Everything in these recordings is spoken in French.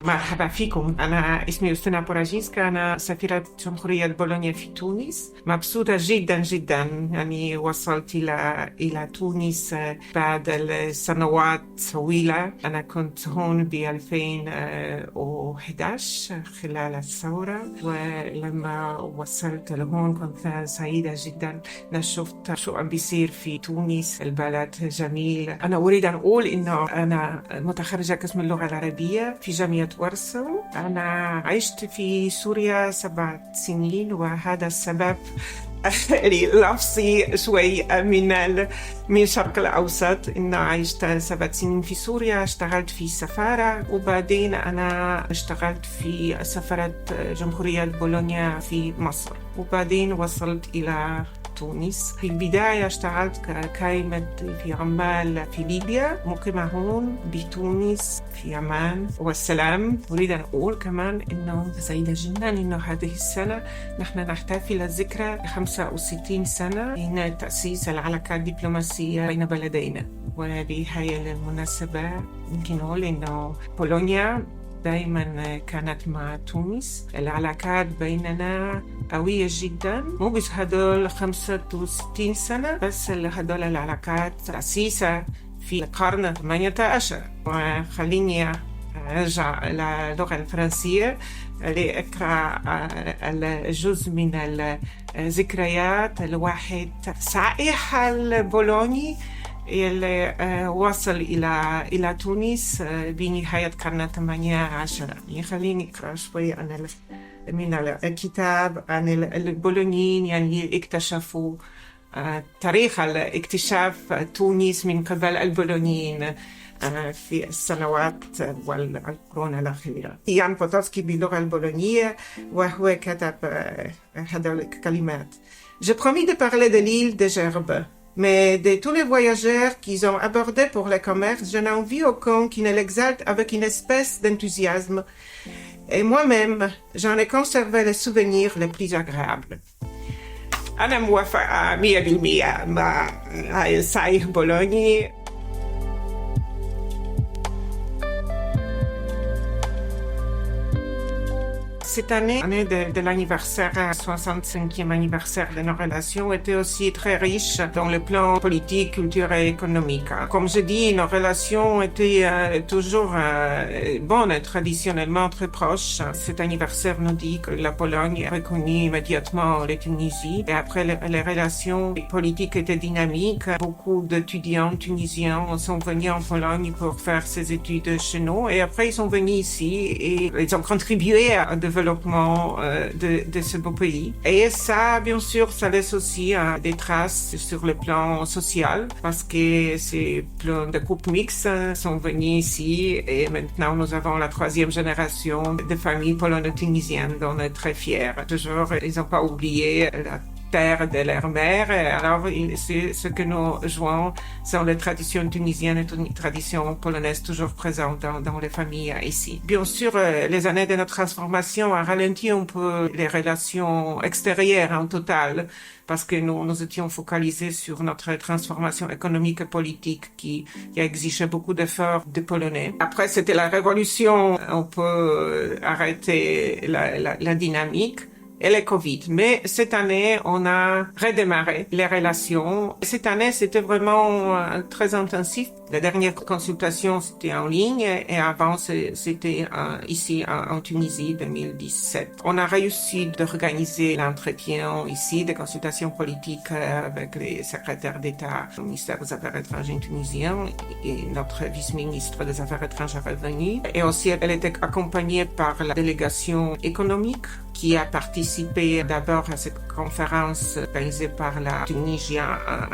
مرحبا فيكم. أنا اسمي أستاذة بوراجينسكا، أنا سفيرة جمهورية بولونيا في تونس. مبسوطة جدا جدا، يعني وصلت إلى تونس بعد السنوات طويلة. أنا كنت هون ب 2011 خلال الثورة، ولما وصلت لهون كنت سعيدة جدا. أنا شفت شو عم بيصير في تونس، البلد جميل. أنا أريد أن أقول إنه أنا متخرجة قسم اللغة العربية في جامعة وارسو. أنا عشت في سوريا 7 سنين، وهذا السبب لفظي شوي من الشرق الأوسط. إن عشت 7 سنين في سوريا، اشتغلت في سفارة، وبعدين أنا اشتغلت في سفارة جمهورية بولونيا في مصر، وبعدين وصلت إلى تونس. في البداية اشتغلت كقائمة في عمال في ليبيا، مقيمة هون بتونس في عمان والسلام. أريد أن أقول كمان إنه سعيدة جدا إنه هذه السنة نحن نحتفل الذكرى 65 سنة من تأسيس العلاقات الدبلوماسية بين بلدينا. وبهذه المناسبة يمكن نقول إنه بولونيا دائما كانت مع تونس. العلاقات بيننا قوية جدا، مو بس هدول 65 سنة بس، هدول العلاقات تأسيسها في القرن 18. وخليني أرجع إلى اللغة الفرنسية لأقرأ الجزء من الذكريات. الواحد صحيح البولوني اللي وصل إلى تونس بنهاية القرن 18. خليني أقرأ شوي من الكتاب عن البولونيين. يعني اكتشفوا تاريخ الاكتشاف تونس من قبل البولونيين في السنوات والقرون الأخيرة. يان بوتوفسكي باللغة البولونية، وهو كتب هذه الكلمات: J'ai promis de parler de l'île de Gerbe. Mais de tous les voyageurs qu'ils ont abordés pour le commerce, je n'en vis aucun qui ne l'exalte avec une espèce d'enthousiasme. Et moi-même, j'en ai conservé les souvenirs les plus agréables. أنا موافقة 100% مع هاي الصحيح بولوني. Cette année de l'anniversaire, 65e anniversaire de nos relations, était aussi très riche dans le plan politique, culturel et économique. Comme je dis, nos relations étaient toujours bonnes et traditionnellement très proches. Cet anniversaire nous dit que la Pologne a reconnu immédiatement la Tunisie. Et après, les relations politiques étaient dynamiques. Beaucoup d'étudiants tunisiens sont venus en Pologne pour faire ses études chez nous. Et après, ils sont venus ici et ils ont contribué à développer de ce beau pays. Et ça, bien sûr, ça laisse aussi des traces sur le plan social, parce que ces plein de groupes mixtes sont venus ici, et maintenant nous avons la 3e génération de familles polono-tunisiennes dont on est très fiers. Toujours, ils n'ont pas oublié la terre de leur mère. Alors, ce que nous jouons sont les traditions tunisiennes et les traditions polonaises toujours présentes dans les familles ici. Bien sûr, les années de notre transformation ont ralenti un peu les relations extérieures en total, parce que nous étions focalisés sur notre transformation économique et politique qui a exigé beaucoup d'efforts des Polonais. Après, c'était la révolution. On peut arrêter la dynamique et le Covid. Mais cette année, on a redémarré les relations. Cette année, c'était vraiment très intensif. La dernière consultation, c'était en ligne, et avant, c'était ici en Tunisie, 2017. On a réussi d'organiser l'entretien ici, des consultations politiques avec les secrétaires d'État au ministère des Affaires étrangères tunisien, et notre vice-ministre des Affaires étrangères est venu. Et aussi, elle était accompagnée par la délégation économique qui a participé d'abord à cette conférence organisée par la Tunisian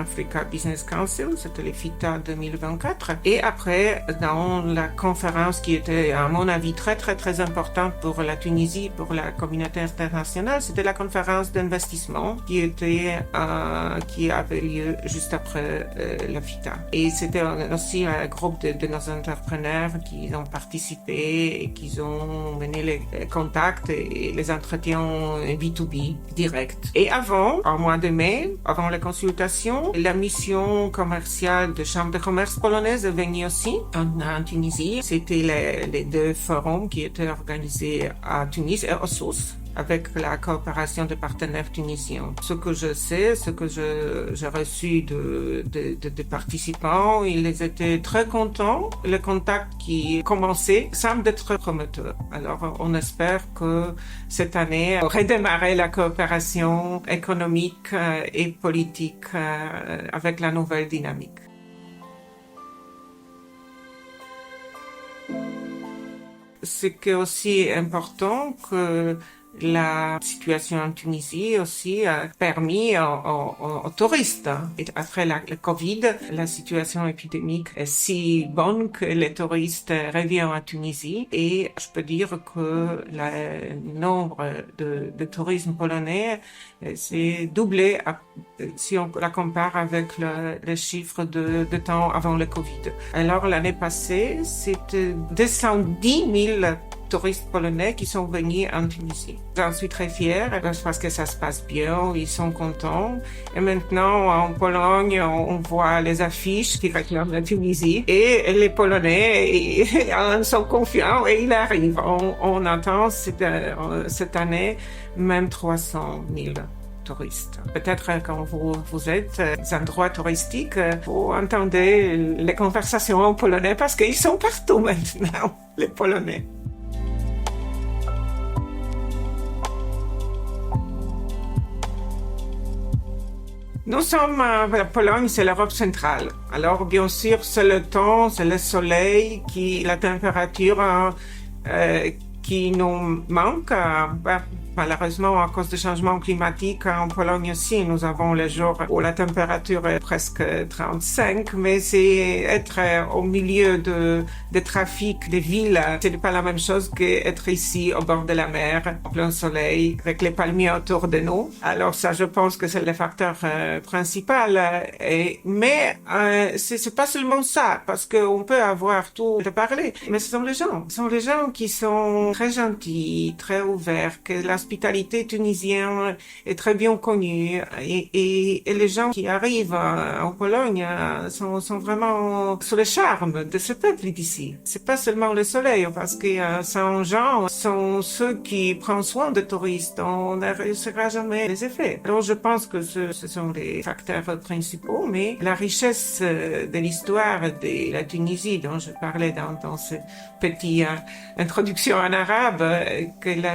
Africa Business Council, c'était le FITA 2024. Et après, dans la conférence qui était, à mon avis, très, très, très importante pour la Tunisie, pour la communauté internationale, c'était la conférence d'investissement qui avait lieu juste après la FITA. Et c'était aussi un groupe de nos entrepreneurs qui ont participé et qui ont mené les contacts et les entretiens B2B direct. Et avant, en mois de mai, avant la consultation, la mission commerciale de Chambre de commerce polonaise est venue aussi en Tunisie. C'était les deux forums qui étaient organisés à Tunis et à Sousse, avec la coopération des partenaires tunisiens. Ce que je sais, ce que j'ai reçu de participants, ils étaient très contents. Le contact qui commençait semble être prometteur. Alors, on espère que cette année redémarrer la coopération économique et politique avec la nouvelle dynamique. Ce qui est aussi important que la situation en Tunisie aussi a permis aux touristes. Et après le Covid, la situation épidémique est si bonne que les touristes reviennent à Tunisie. Et je peux dire que le nombre de tourisme polonais s'est doublé si on la compare avec le chiffre de temps avant le Covid. Alors l'année passée, c'était 210 000 touristes polonais qui sont venus en Tunisie. J'en suis très fière parce que ça se passe bien, ils sont contents. Et maintenant, en Pologne, on voit les affiches qui réclament la Tunisie et les Polonais sont confiants et ils arrivent. On attend cette année même 300 000 touristes. Peut-être quand vous êtes dans un endroit touristique, vous entendez les conversations en polonais parce qu'ils sont partout maintenant, les Polonais. Nous sommes, la Pologne, c'est l'Europe centrale. Alors, bien sûr, c'est le temps, c'est le soleil, la température qui nous manque. Malheureusement, à cause du changement climatique, en Pologne aussi, nous avons les jours où la température est presque 35, mais c'est être au milieu de trafic des villes, c'est pas la même chose qu'être ici au bord de la mer, en plein soleil, avec les palmiers autour de nous. Alors ça, je pense que c'est le facteur principal. Mais c'est pas seulement ça, parce qu'on peut avoir tout de parler, mais ce sont les gens. Ce sont les gens qui sont très gentils, très ouverts, que l'hospitalité tunisienne est très bien connue et les gens qui arrivent en Pologne sont vraiment sous le charme de ce peuple d'ici. C'est pas seulement le soleil, parce que ces gens sont ceux qui prennent soin des touristes. On ne réussira jamais les effets. Alors je pense que ce sont les facteurs principaux, mais la richesse de l'histoire de la Tunisie dont je parlais dans cette petite introduction en arabe,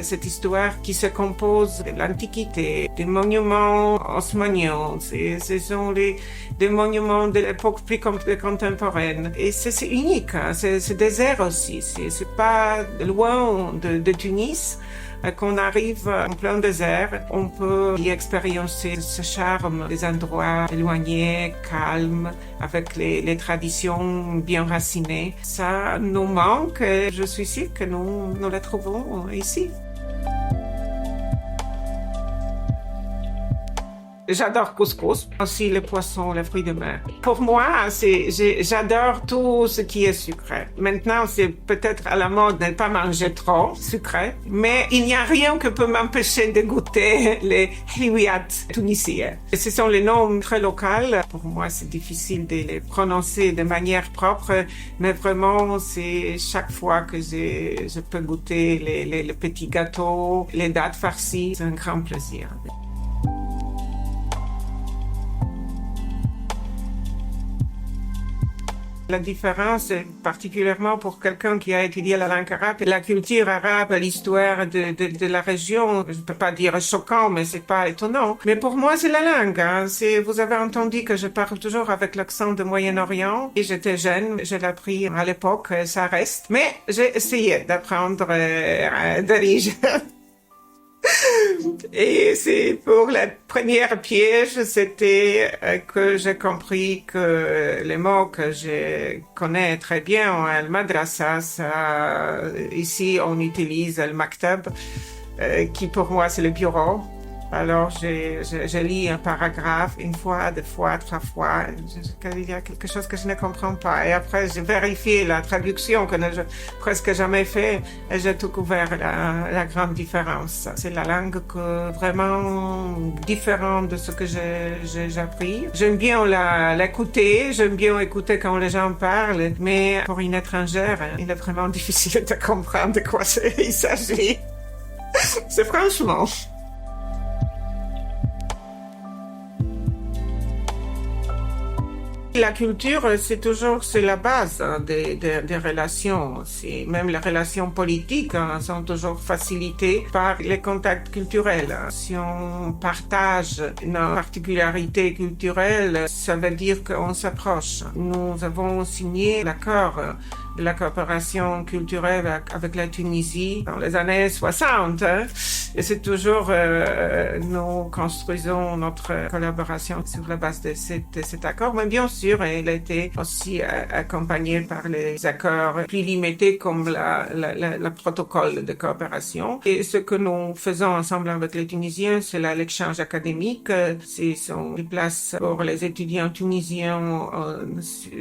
cette histoire qui se compose de l'Antiquité, des monuments haussmanniens, ce sont des monuments de l'époque plus contemporaine. Et c'est unique, hein, c'est désert aussi, c'est pas loin de Tunis. Qu'on arrive en plein désert, on peut y expérimenter ce charme des endroits éloignés, calmes, avec les traditions bien racinées. Ça nous manque et je suis sûre que nous les trouvons ici. J'adore couscous, aussi les poissons, les fruits de mer. Pour moi, j'adore tout ce qui est sucré. Maintenant, c'est peut-être à la mode de ne pas manger trop sucré, mais il n'y a rien qui peut m'empêcher de goûter les hliwiyat tunisiens. Ce sont les noms très locaux. Pour moi, c'est difficile de les prononcer de manière propre, mais vraiment, c'est chaque fois que je peux goûter les petits gâteaux, les dattes farcies, c'est un grand plaisir. La différence, particulièrement pour quelqu'un qui a étudié la langue arabe, la culture arabe, l'histoire de la région, je ne peux pas dire choquant, mais c'est pas étonnant. Mais pour moi, c'est la langue. Hein. Vous avez entendu que je parle toujours avec l'accent de Moyen-Orient. Et j'étais jeune, je l'ai appris à l'époque, ça reste. Mais j'ai essayé d'apprendre de riche. Et c'est pour la première piège, c'était que j'ai compris que les mots que je connais très bien, le madrasa, ici on utilise le maktab, qui pour moi c'est le bureau. Alors, je lis un paragraphe une fois, deux fois, trois fois. Il y a quelque chose que je ne comprends pas. Et après, je vérifie la traduction que je presque jamais fait et j'ai découvert la grande différence. C'est la langue que vraiment différente de ce que j'ai appris. J'aime bien l'écouter. J'aime bien écouter quand les gens parlent. Mais pour une étrangère, il est vraiment difficile de comprendre de quoi il s'agit. C'est franchement. La culture, c'est la base des relations. Même les relations politiques sont toujours facilitées par les contacts culturels. Si on partage nos particularités culturelles, ça veut dire qu'on s'approche. Nous avons signé l'accord de la coopération culturelle avec la Tunisie dans les années 60. Et c'est toujours, nous construisons notre collaboration sur la base de cet accord. Mais bien sûr, elle a été aussi accompagnée par les accords plus limités comme le protocole de coopération. Et ce que nous faisons ensemble avec les Tunisiens, c'est l'échange académique. Ce sont des places pour les étudiants tunisiens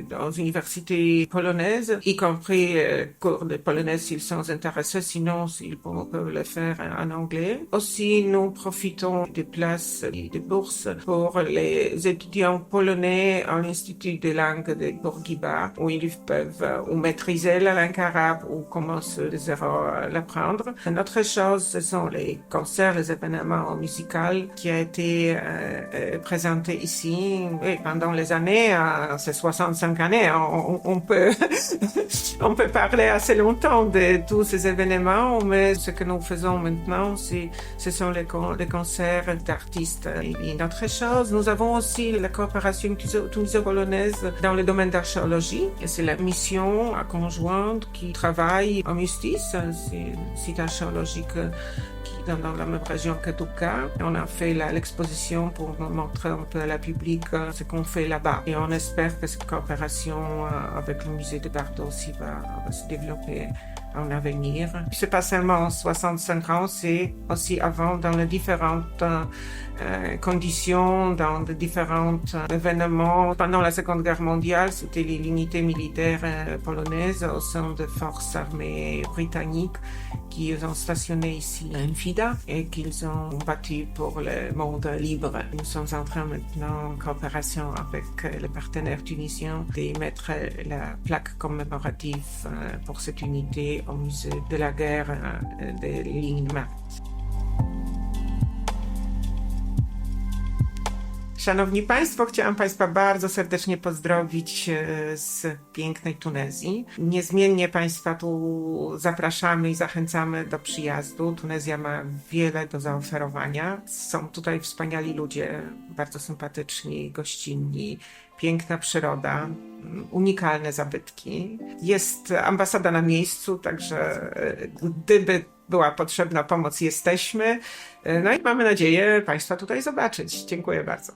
dans les universités polonaises, y compris cours de polonais s'ils sont intéressés, sinon ils peuvent le faire en anglais. Aussi, nous profitons des places et des bourses pour les étudiants polonais à l'Institut de langue de Bourguiba, où ils peuvent ou maîtriser la langue arabe ou commencer de zéro à l'apprendre. Une autre chose, ce sont les concerts, les événements musicaux qui a été présentés ici. Et pendant les années, ces 65 années, on peut on peut parler assez longtemps de tous ces événements, mais ce que nous faisons maintenant, ce sont les concerts d'artistes. Et une autre chose, nous avons aussi la coopération tuniso-polonaise dans le domaine d'archéologie. C'est la mission conjointe qui travaille en Mustis, c'est un site archéologique dans la même région que Duka. On a fait l'exposition pour montrer un peu à la public ce qu'on fait là-bas. Et on espère que cette coopération avec le musée de Bardo aussi va se développer en avenir. C'est pas seulement 65 ans, c'est aussi avant dans les différentes conditions, dans de différents événements. Pendant la Seconde Guerre mondiale, c'était les unités militaires polonaises au sein des forces armées britanniques qui ont stationné ici à Enfida et qu'ils ont battu pour le monde libre. Nous sommes en train maintenant, en coopération avec les partenaires tunisiens, de mettre la plaque commémorative pour cette unité au musée de la guerre de Lignes. Szanowni Państwo, chciałam Państwa bardzo serdecznie pozdrowić z pięknej Tunezji. Niezmiennie Państwa tu zapraszamy i zachęcamy do przyjazdu. Tunezja ma wiele do zaoferowania. Są tutaj wspaniali ludzie, bardzo sympatyczni, gościnni, piękna przyroda, unikalne zabytki. Jest ambasada na miejscu, także gdyby była potrzebna pomoc, jesteśmy. No i mamy nadzieję Państwa tutaj zobaczyć. Dziękuję bardzo.